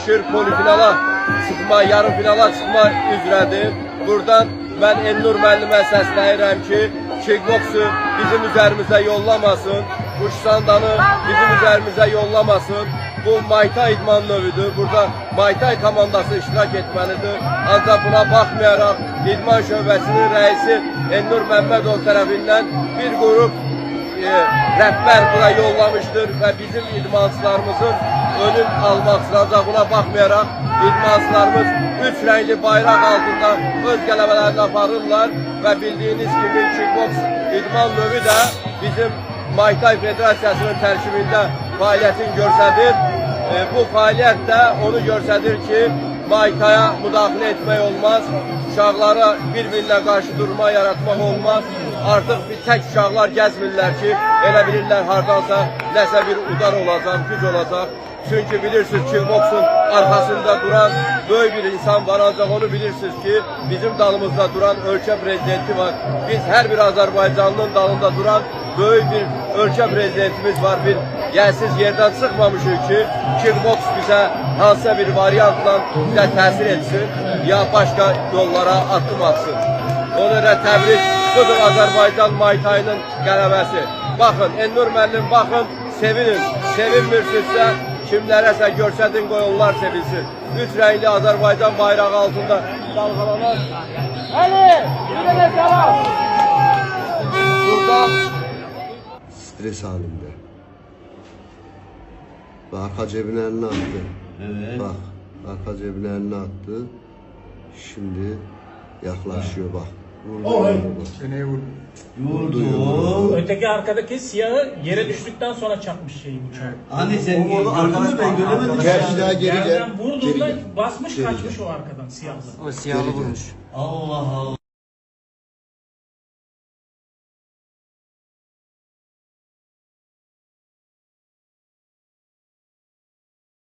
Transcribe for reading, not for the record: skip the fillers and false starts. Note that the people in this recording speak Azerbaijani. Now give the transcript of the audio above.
çalışır, polifinala çıxma, yarım finala çıxma üzrədir. Buradan mən Elnur müəllimə səslənirəm ki, kickboksu bizim üzərimizə yollamasın, Quşsandanı bizim üzərimizə yollamasın. Bu Muay Thai idman növüdür. Burada Muay Thai komandası iştirak etməlidir. Ancaq buna baxmayaraq idman şöbəsinin rəisi Elnur Məmmədov tərəfindən bir qrup rəhbər bura yollamışdır və bizim idmançılarımızın önün almaq üçün, ancaq buna baxmayaraq idmançılarımız 3 rəngli bayraq altında öz qələbələrini aparırlar və bildiyiniz kimi kickboks idman növü də bizim Muay Thai Federasiyasının tərkibində fəaliyyətini göstərir. Bu fəaliyyət də onu göstərir ki, Muay Thai'ya müdaxilə etmək olmaz, uşaqlara bir-birinə qarşı durma yaratmaq olmaz. Artıq bir tək uşaqlar gəzmirlər ki, elə bilirlər hardansa nəsə bir udar olacaq, güc olacaq. Çünki bilirsiniz ki, boksun arkasında duran böyük bir insan var, ancaq onu bilirsiniz ki, bizim dalımızda duran ölkə prezidenti var. Biz hər bir Azərbaycanlının dalında duran böyük bir ölkə prezidentimiz var. Bir yersiz yerdən çıxmamışıq ki, kickboks bizə hansısa bir variantla bizə təsir etsin, ya başqa yollara addım atsın. Ona görə təbrik, budur Azərbaycan Muay Thai'nın qələbəsi. Baxın, Elnur müəllim, baxın, sevinin. Sevinmirsinizsə, kimlərəsə görsədin, qoy onlar sevinsin. 3 rəngli Azərbaycan bayrağı altında dalğalanan. Əli, bir dənə səlam. Burada stres halinde. Bak arka cebine elini attı. Evet. Bak arka cebine elini attı. Şimdi yaklaşıyor bak. Vurdu. Çeneye vurdu. Vurdu. Öteki arkadaki siyahı yere düştükten sonra çakmış şeyi bıçağı. Hani sen arkadaş ben göremedim. Gel daha geri gel. Yerden vurduğunda Geri gel. basmış Geri kaçmış gel. o arkadan siyahlı. O siyahlı Geri gel. vurmuş. Allah Allah.